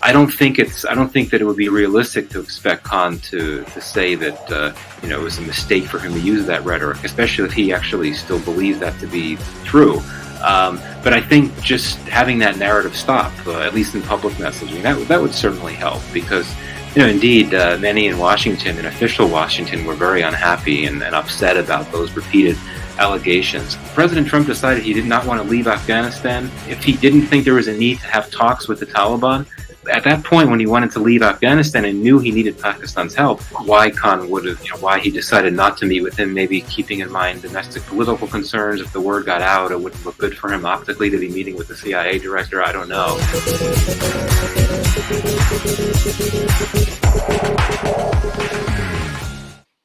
I don't think that it would be realistic to expect Khan to say that it was a mistake for him to use that rhetoric, especially if he actually still believes that to be true. But I think just having that narrative stop, at least in public messaging, that would certainly help, because indeed, many in Washington, in official Washington, were very unhappy and upset about those repeated allegations. President Trump decided he did not want to leave Afghanistan. If he didn't think there was a need to have talks with the Taliban, at that point, when he wanted to leave Afghanistan and knew he needed Pakistan's help, why Khan would have, why he decided not to meet with him, maybe keeping in mind domestic political concerns. If the word got out, it wouldn't look good for him optically to be meeting with the CIA director. I don't know.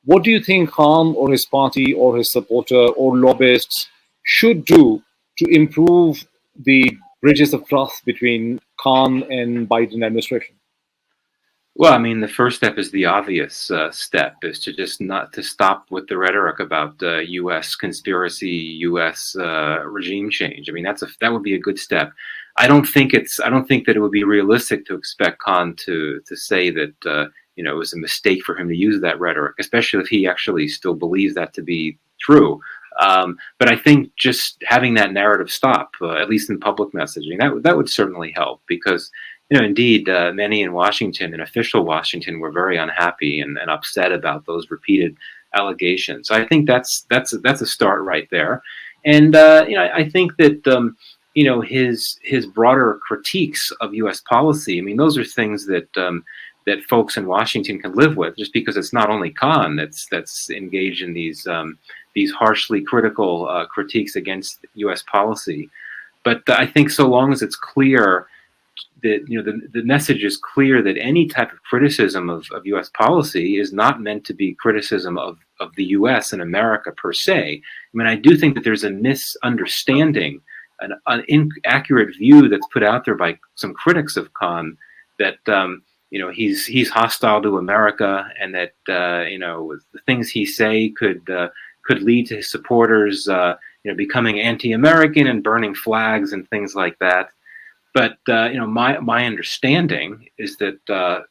What do you think Khan or his party or his supporter or lobbyists should do to improve the bridges of trust between Khan and Biden administration? Well, I mean, the first step is the obvious step, is to just not to stop with the rhetoric about U.S. conspiracy, U.S. Regime change. I mean, that would be a good step. I don't think that it would be realistic to expect Khan to say that it was a mistake for him to use that rhetoric, especially if he actually still believes that to be true. But I think just having that narrative stop, at least in public messaging, that would certainly help, because indeed, many in Washington, in official Washington, were very unhappy and upset about those repeated allegations. So I think that's a start right there. And I think that his broader critiques of U.S. policy, I mean, those are things that that folks in Washington can live with, just because it's not only Khan that's engaged in these harshly critical critiques against U.S. policy. But I think so long as it's clear that the message is clear that any type of criticism of U.S. policy is not meant to be criticism of the U.S. and America per se. I mean, I do think that there's a misunderstanding, an inaccurate view that's put out there by some critics of Khan, that he's hostile to America, and that the things he say could lead to his supporters becoming anti-American and burning flags and things like that. But my understanding is that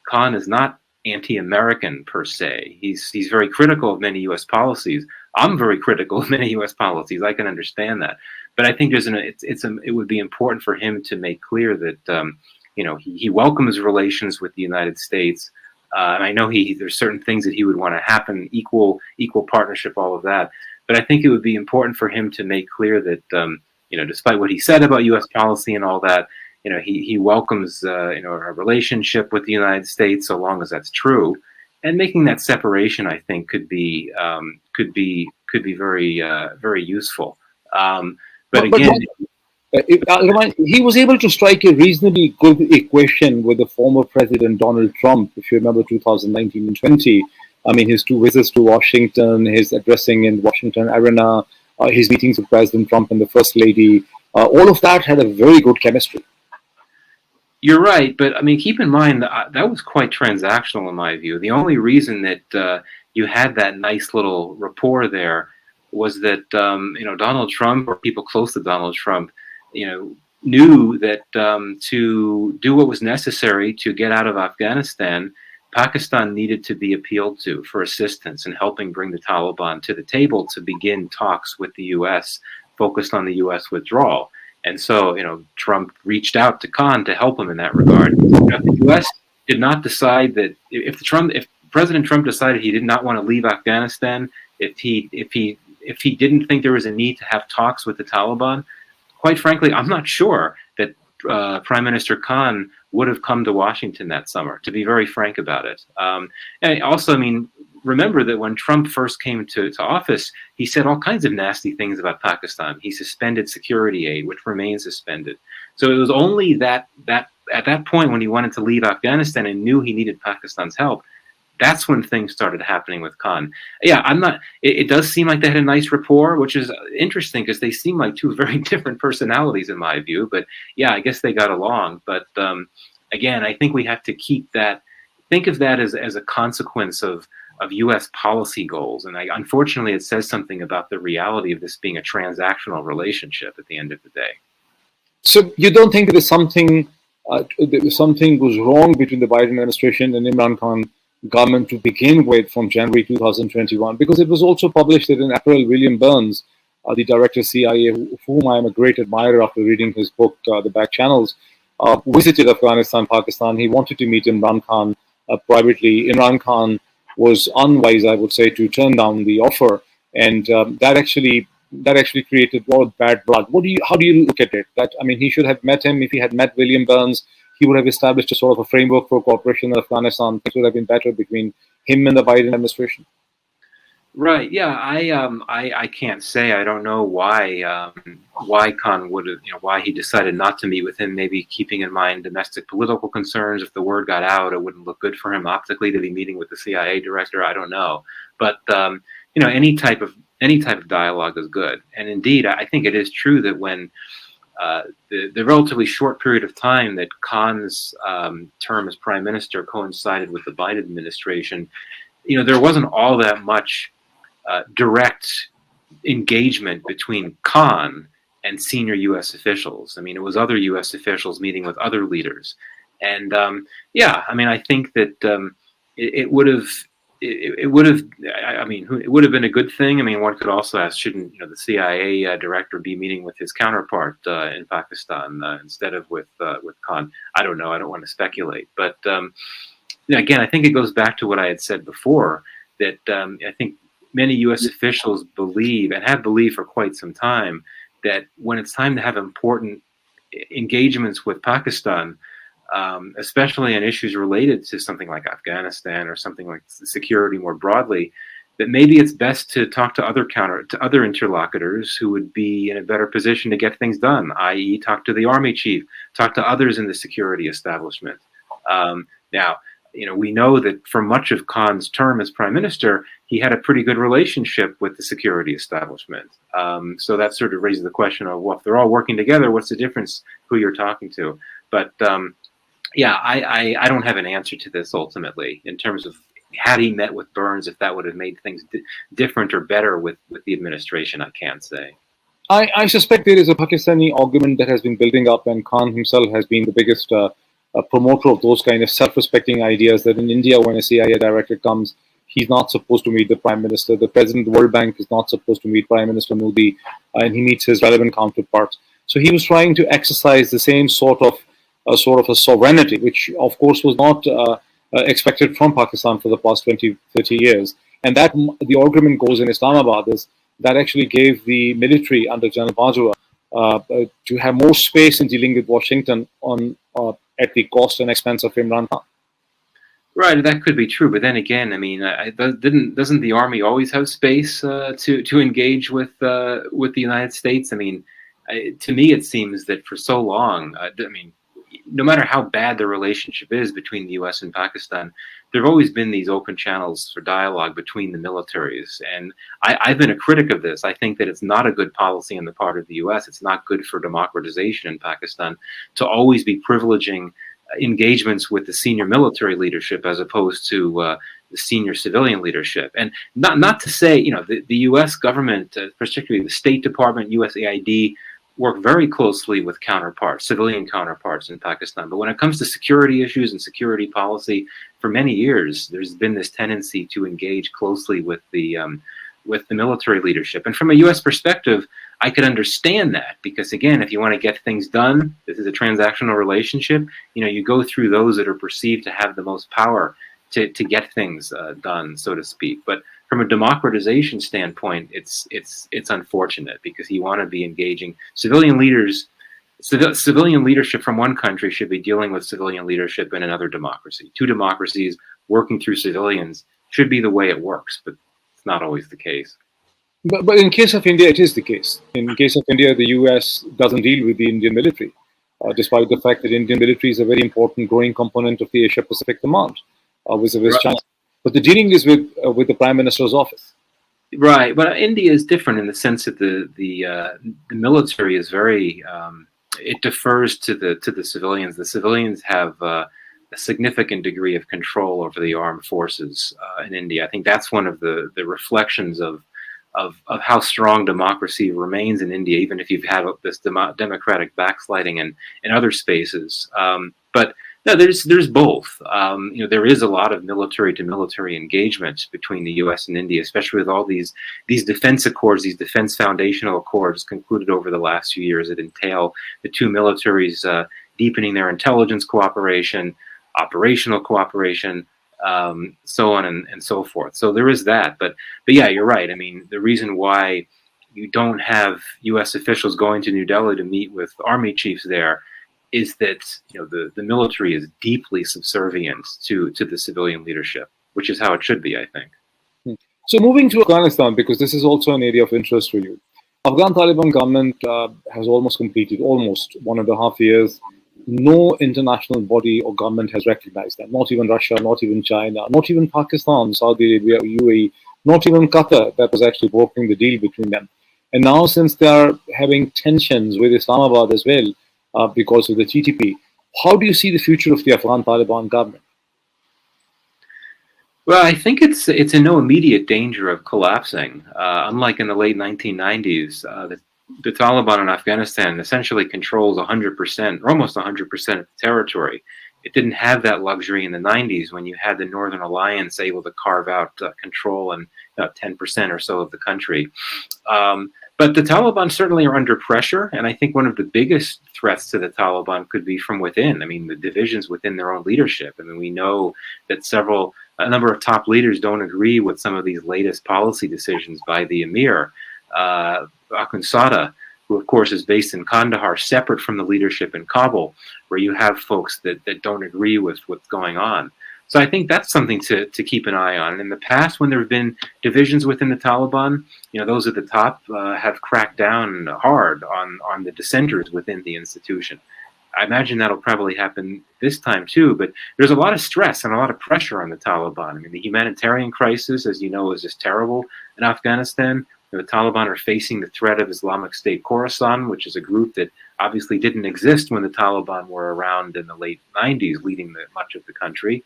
Khan is not anti-American per se. He's very critical of many U.S. policies. I'm very critical of many U.S. policies. I can understand that, but I think it would be important for him to make clear that he welcomes relations with the United States. And I know there's certain things that he would want to happen, equal partnership, all of that. But I think it would be important for him to make clear that despite what he said about U.S. policy and all that, he welcomes a relationship with the United States, so long as that's true. And making that separation, I think, could be very very useful. But again. He was able to strike a reasonably good equation with the former President Donald Trump, if you remember 2019 and 20. I mean, his 2 visits to Washington, his addressing in Washington Arena, his meetings with President Trump and the First Lady, all of that had a very good chemistry. You're right, but I mean, keep in mind that was quite transactional in my view. The only reason that you had that nice little rapport there was that Donald Trump, or people close to Donald Trump, knew that to do what was necessary to get out of Afghanistan, Pakistan needed to be appealed to for assistance in helping bring the Taliban to the table to begin talks with the U.S. focused on the U.S. withdrawal. And so, Trump reached out to Khan to help him in that regard. The U.S. did not decide that if President Trump decided he did not want to leave Afghanistan, if he didn't think there was a need to have talks with the Taliban, quite frankly, I'm not sure that Prime Minister Khan would have come to Washington that summer, to be very frank about it. And also, I mean, remember that when Trump first came to office, he said all kinds of nasty things about Pakistan. He suspended security aid, which remains suspended. So it was only that at that point, when he wanted to leave Afghanistan and knew he needed Pakistan's help, that's when things started happening with Khan. Yeah, it does seem like they had a nice rapport, which is interesting because they seem like 2 very different personalities in my view. But yeah, I guess they got along. But again, I think we have to think of that as a consequence of U.S. policy goals. And unfortunately, it says something about the reality of this being a transactional relationship at the end of the day. So you don't think there is something something was wrong between the Biden administration and Imran Khan government to begin with from January 2021, because it was also published that in April, William Burns, the director of CIA, whom I am a great admirer after reading his book, The Back Channels, visited Afghanistan, Pakistan. He wanted to meet Imran Khan privately. Imran Khan was unwise, I would say, to turn down the offer, and that actually created a lot of bad blood. How do you look at it? That, I mean, he should have met him. If he had met William Burns, he would have established a sort of a framework for cooperation in Afghanistan. Things would have been better between him and the Biden administration. Right. Yeah. I can't say. I don't know why Khan would have, why he decided not to meet with him. Maybe keeping in mind domestic political concerns. If the word got out, it wouldn't look good for him optically to be meeting with the CIA director. I don't know. But any type of dialogue is good. And indeed, I think it is true that when the relatively short period of time that Khan's term as prime minister coincided with the Biden administration, there wasn't all that much direct engagement between Khan and senior U.S. officials. I mean, it was other U.S. officials meeting with other leaders, and I think that it would have. It would have been a good thing. I mean, one could also ask, shouldn't the CIA director be meeting with his counterpart in Pakistan instead of with Khan? I don't know. I don't want to speculate, but again, I think it goes back to what I had said before, that I think many U.S. officials believe, and have believed for quite some time, that when it's time to have important engagements with Pakistan, especially on issues related to something like Afghanistan or something like security more broadly, that maybe it's best to talk to other interlocutors who would be in a better position to get things done, i.e., talk to the army chief, talk to others in the security establishment. Now, we know that for much of Khan's term as prime minister, he had a pretty good relationship with the security establishment. So that sort of raises the question of, well, if they're all working together, what's the difference who you're talking to? But I don't have an answer to this ultimately in terms of had he met with Burns, if that would have made things different or better with the administration. I can't say. I suspect there is a Pakistani argument that has been building up, and Khan himself has been the biggest promoter of those kind of self-respecting ideas, that in India, when a CIA director comes, he's not supposed to meet the prime minister. The president of the World Bank is not supposed to meet Prime Minister Modi, and he meets his relevant counterparts. So he was trying to exercise the same sort of a sovereignty, which of course was not expected from Pakistan for the past 20, 30 years. And that the argument goes in Islamabad is that actually gave the military under General Bajwa to have more space in dealing with Washington at the cost and expense of Imran Khan. Right, that could be true, but then again, I mean, doesn't the army always have space to engage with the United States? I mean, to me, it seems that for so long, no matter how bad the relationship is between the U.S. and Pakistan, there have always been these open channels for dialogue between the militaries. And I've been a critic of this. I think that it's not a good policy on the part of the U.S. It's not good for democratization in Pakistan to always be privileging engagements with the senior military leadership as opposed to the senior civilian leadership. And not to say, the U.S. government, particularly the State Department, USAID, work very closely with civilian counterparts in Pakistan. But when it comes to security issues and security policy, for many years, there's been this tendency to engage closely with the military leadership. And from a U.S. perspective, I could understand that because, again, if you want to get things done, this is a transactional relationship. You go through those that are perceived to have the most power to get things done, so to speak. But from a democratization standpoint, it's unfortunate because you want to be engaging civilian leaders. Civilian leadership from one country should be dealing with civilian leadership in another democracy. Two democracies working through civilians should be the way it works, but it's not always the case. But in case of India, it is the case. In case of India, the U.S. doesn't deal with the Indian military, despite the fact that Indian military is a very important growing component of the Asia-Pacific Command, vis-a-vis China. But the dealing is with the Prime Minister's office. Right, but India is different in the sense that the military is very it defers to the civilians. The civilians have a significant degree of control over the armed forces in India. I think that's one of the reflections of of how strong democracy remains in India, even if you've had this democratic backsliding in other spaces. But no, there's both. There is a lot of military to military engagement between the U.S. and India, especially with all these defense accords, these defense foundational accords concluded over the last few years that entail the two militaries deepening their intelligence cooperation, operational cooperation, so on and so forth. So there is that. But yeah, you're right. I mean, the reason why you don't have U.S. officials going to New Delhi to meet with army chiefs there is that the military is deeply subservient to the civilian leadership, which is how it should be, I think. So moving to Afghanistan, because this is also an area of interest for you. Afghan Taliban government has almost completed 1.5 years. No international body or government has recognized them. Not even Russia, not even China, not even Pakistan, Saudi Arabia, UAE, not even Qatar, that was actually brokering the deal between them. And now, since they are having tensions with Islamabad as well, because of the TTP, how do you see the future of the Afghan Taliban government? Well, I think it's in no immediate danger of collapsing. Unlike in the late 1990s, the Taliban in Afghanistan essentially controls 100%, or almost 100% of the territory. It didn't have that luxury in the 90s when you had the Northern Alliance able to carve out control in 10% or so of the country. But the Taliban certainly are under pressure, and I think one of the biggest threats to the Taliban could be from within. I mean, the divisions within their own leadership. I mean, we know that a number of top leaders don't agree with some of these latest policy decisions by the Emir, Akhundzada, who of course is based in Kandahar, separate from the leadership in Kabul, where you have folks that don't agree with what's going on. So I think that's something to keep an eye on. And in the past, when there have been divisions within the Taliban, those at the top have cracked down hard on the dissenters within the institution. I imagine that'll probably happen this time too, but there's a lot of stress and a lot of pressure on the Taliban. I mean, the humanitarian crisis, as you know, is just terrible in Afghanistan. The Taliban are facing the threat of Islamic State Khorasan, which is a group that obviously didn't exist when the Taliban were around in the late 90s, leading much of the country.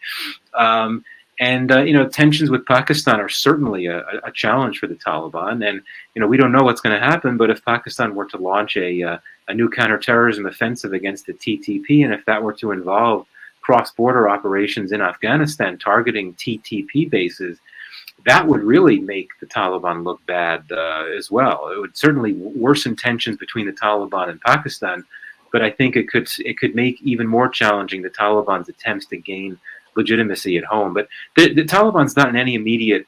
Tensions with Pakistan are certainly a challenge for the Taliban. And, we don't know what's going to happen, but if Pakistan were to launch a new counterterrorism offensive against the TTP, and if that were to involve cross-border operations in Afghanistan targeting TTP bases, that would really make the Taliban look bad as well. It would certainly worsen tensions between the Taliban and Pakistan, but I think it could make even more challenging the Taliban's attempts to gain legitimacy at home. But the Taliban's not in any immediate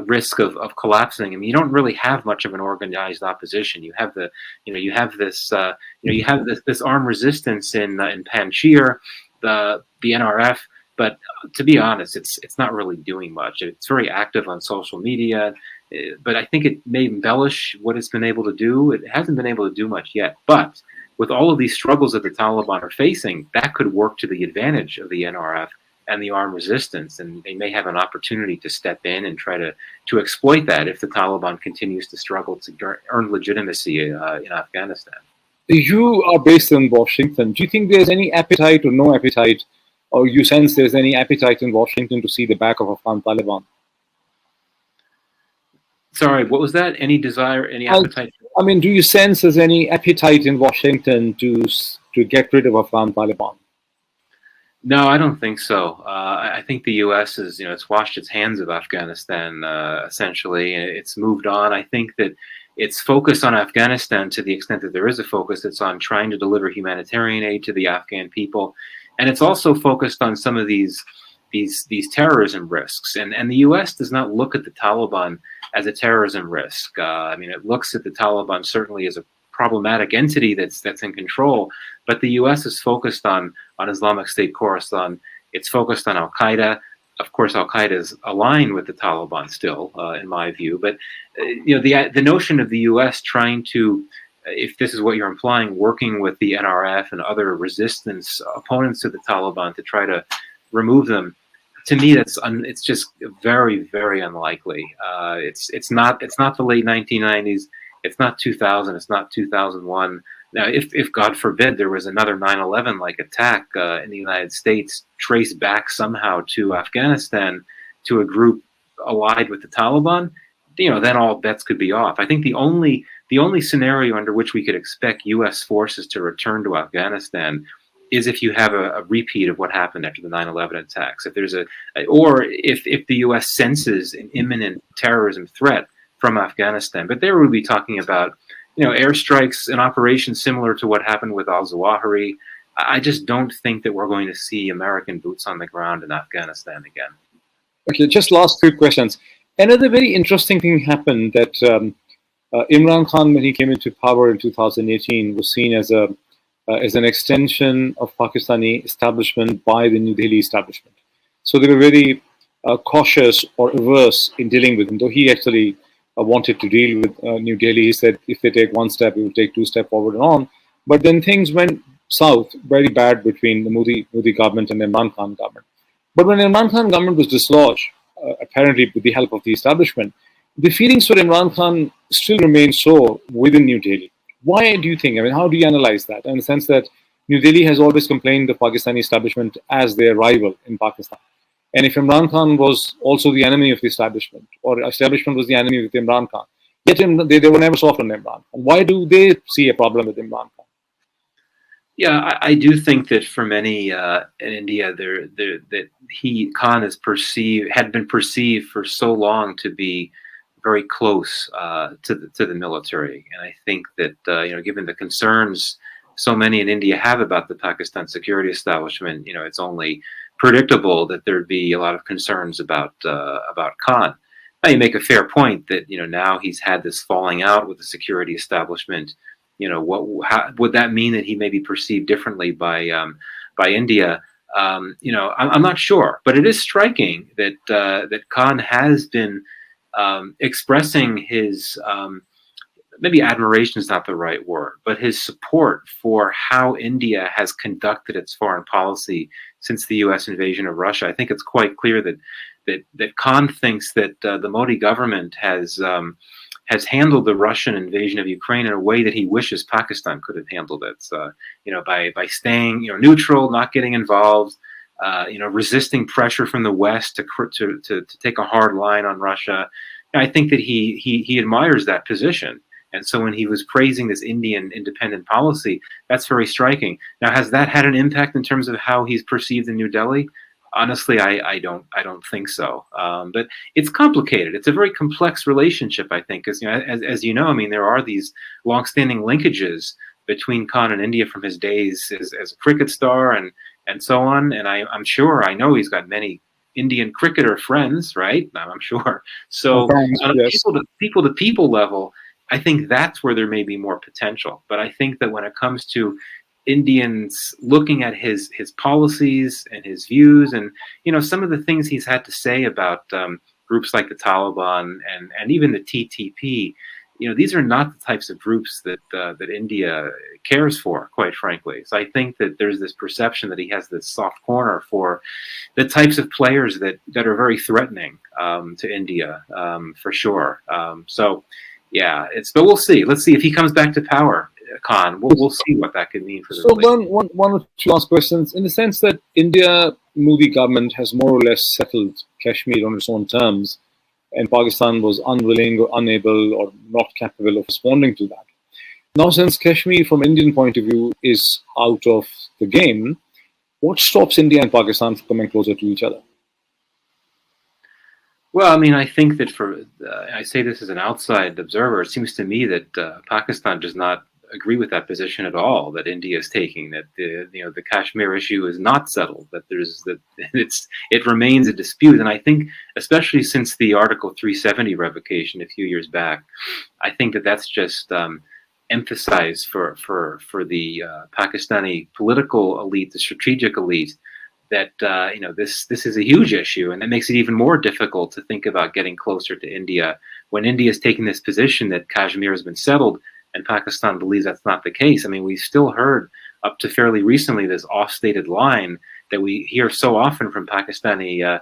risk of collapsing. I mean, you don't really have much of an organized opposition. You have this armed resistance in Panjshir, the NRF. But to be honest, it's not really doing much. It's very active on social media, but I think it may embellish what it's been able to do. It hasn't been able to do much yet. But with all of these struggles that the Taliban are facing, that could work to the advantage of the NRF and the armed resistance, and they may have an opportunity to step in and try to exploit that if the Taliban continues to struggle to earn legitimacy in Afghanistan. You are based in Washington. Do you think there's any appetite or no appetite, or you sense there's any appetite in Washington to see the back of Afghan Taliban? Sorry, what was that? Any desire, any appetite? I mean, do you sense there's any appetite in Washington to get rid of Afghan Taliban? No, I don't think so. I think the U.S. is, it's washed its hands of Afghanistan, essentially. It's moved on. I think that it's focused on Afghanistan to the extent that there is a focus. It's on trying to deliver humanitarian aid to the Afghan people. And it's also focused on some of these terrorism risks. And the U.S. does not look at the Taliban as a terrorism risk. I mean, it looks at the Taliban certainly as a problematic entity that's in control, but the U.S. is focused on Islamic State Khorasan. It's focused on Al-Qaeda. Of course, Al-Qaeda is aligned with the Taliban still, in my view. But the notion of the U.S. trying to, if this is what you're implying, working with the NRF and other resistance opponents to the Taliban to try to remove them, to me, it's just very, very unlikely. It's not the late 1990s. It's not 2000. It's not 2001. Now, if God forbid there was another 9/11 like attack in the United States traced back somehow to Afghanistan to a group allied with the Taliban, then all bets could be off. I think the only scenario under which we could expect U.S. forces to return to Afghanistan is if you have a repeat of what happened after the 9/11 attacks. If there's or if the U.S. senses an imminent terrorism threat from Afghanistan, but there we'll be talking about airstrikes, an operation similar to what happened with al-Zawahiri. I just don't think that we're going to see American boots on the ground in Afghanistan again. Okay, just last few questions. Another very interesting thing happened that Imran Khan, when he came into power in 2018, was seen as an extension of Pakistani establishment by the New Delhi establishment. So they were very cautious or averse in dealing with him, though he actually wanted to deal with New Delhi. He said if they take one step, we will take two steps forward and on. But then things went south, very bad between the Modi government and the Imran Khan government. But when the Imran Khan government was dislodged, apparently with the help of the establishment, the feelings for Imran Khan still remain so within New Delhi. Why do you think? I mean, how do you analyze that? In the sense that New Delhi has always complained the Pakistani establishment as their rival in Pakistan. And if Imran Khan was also the enemy of the establishment, or establishment was the enemy of Imran Khan, yet they were never soft on Imran Khan. Why do they see a problem with Imran Khan? Yeah, I do think that for many in India, that Khan had been perceived for so long to be very close to the military, and I think that given the concerns so many in India have about the Pakistan security establishment, it's only predictable that there'd be a lot of concerns about Khan. Now, you make a fair point that now he's had this falling out with the security establishment. How would that mean that he may be perceived differently by India? I'm not sure, but it is striking that Khan has been expressing his maybe admiration is not the right word, but his support for how India has conducted its foreign policy since the U.S. invasion of Russia. I think it's quite clear that Khan thinks that the Modi government has handled the Russian invasion of Ukraine in a way that he wishes Pakistan could have handled it. So, by staying neutral, not getting involved, resisting pressure from the West to take a hard line on Russia. I think that he admires that position. And so when he was praising this Indian independent policy, that's very striking. Now, has that had an impact in terms of how he's perceived in New Delhi? Honestly, I don't think so. But it's complicated. It's a very complex relationship, I think, because as you know, I mean, there are these longstanding linkages between Khan and India from his days as a cricket star and so on. And I know he's got many Indian cricketer friends, right? I'm sure. So on a people to people level, I think that's where there may be more potential. But I think that when it comes to Indians looking at his policies and his views, and some of the things he's had to say about groups like the Taliban and even the TTP, these are not the types of groups that India cares for, quite frankly. So I think that there's this perception that he has this soft corner for the types of players that are very threatening to India, for sure. Yeah, but we'll see. Let's see if he comes back to power, Khan. We'll see what that could mean for the relationship. One or two last questions. In the sense that India, Modi government has more or less settled Kashmir on its own terms, and Pakistan was unwilling or unable or not capable of responding to that. Now, since Kashmir, from Indian point of view, is out of the game, what stops India and Pakistan from coming closer to each other? Well, I mean, I think that I say this as an outside observer, it seems to me that Pakistan does not agree with that position at all that India is taking, that the Kashmir issue is not settled, that it remains a dispute. And I think, especially since the Article 370 revocation a few years back, I think that that's just emphasized for the Pakistani political elite, the strategic elite, that this is a huge issue, and that makes it even more difficult to think about getting closer to India when India is taking this position that Kashmir has been settled, and Pakistan believes that's not the case. I mean, we still heard up to fairly recently this off-stated line that we hear so often from Pakistani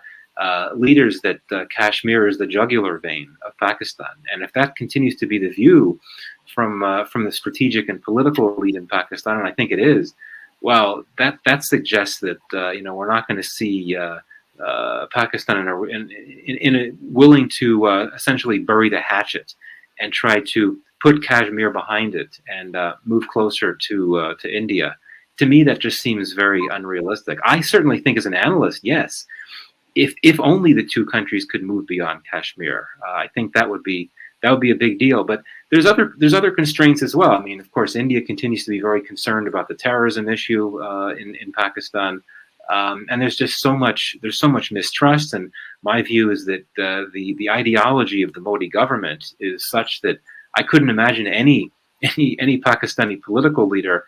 leaders that Kashmir is the jugular vein of Pakistan, and if that continues to be the view from the strategic and political elite in Pakistan, and I think it is. Well, that suggests that we're not going to see Pakistan in a willing to essentially bury the hatchet and try to put Kashmir behind it and move closer to India. To me, that just seems very unrealistic. I certainly think, as an analyst, yes, if only the two countries could move beyond Kashmir, I think that would be a big deal. But there's other constraints as well. I mean, of course, India continues to be very concerned about the terrorism issue in Pakistan, and there's so much mistrust. And my view is that the ideology of the Modi government is such that I couldn't imagine any Pakistani political leader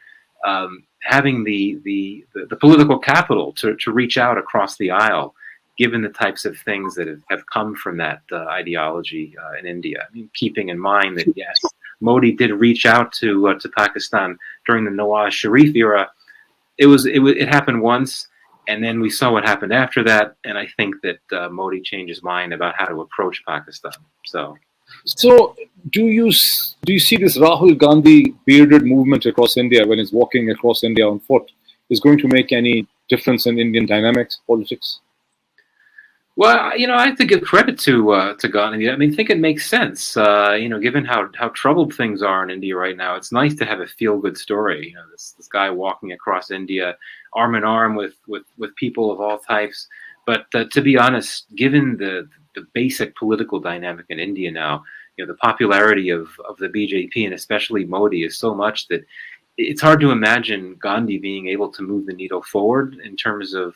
having the political capital to reach out across the aisle, given the types of things that have come from that ideology in India. I mean, keeping in mind that, yes, Modi did reach out to Pakistan during the Nawaz Sharif era. It happened once, and then we saw what happened after that, and I think that Modi changed his mind about how to approach Pakistan. So do you see this Rahul Gandhi bearded movement across India, when he's walking across India on foot, is going to make any difference in Indian dynamics, politics? Well, I have to give credit to Gandhi. I mean, I think it makes sense. Given how troubled things are in India right now, it's nice to have a feel-good story. This guy walking across India, arm in arm with people of all types. But to be honest, given the basic political dynamic in India now, the popularity of the BJP and especially Modi is so much that it's hard to imagine Gandhi being able to move the needle forward in terms of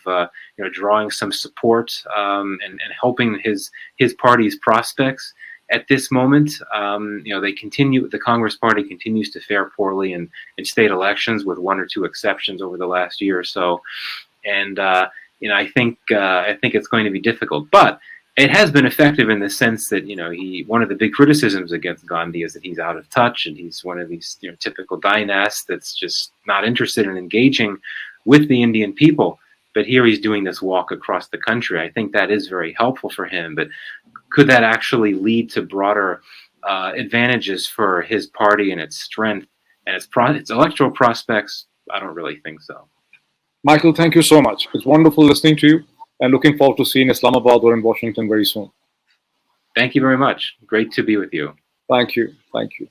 drawing some support and helping his party's prospects at this moment. The Congress Party continues to fare poorly in state elections, with one or two exceptions over the last year or so, and I think it's going to be difficult, but it has been effective in the sense that one of the big criticisms against Gandhi is that he's out of touch, and he's one of these typical dynasts that's just not interested in engaging with the Indian people. But here he's doing this walk across the country. I think that is very helpful for him. But could that actually lead to broader advantages for his party and its strength and its electoral prospects? I don't really think so. Michael, thank you so much. It's wonderful listening to you, and looking forward to seeing Islamabad or in Washington very soon. Thank you very much. Great to be with you. Thank you. Thank you.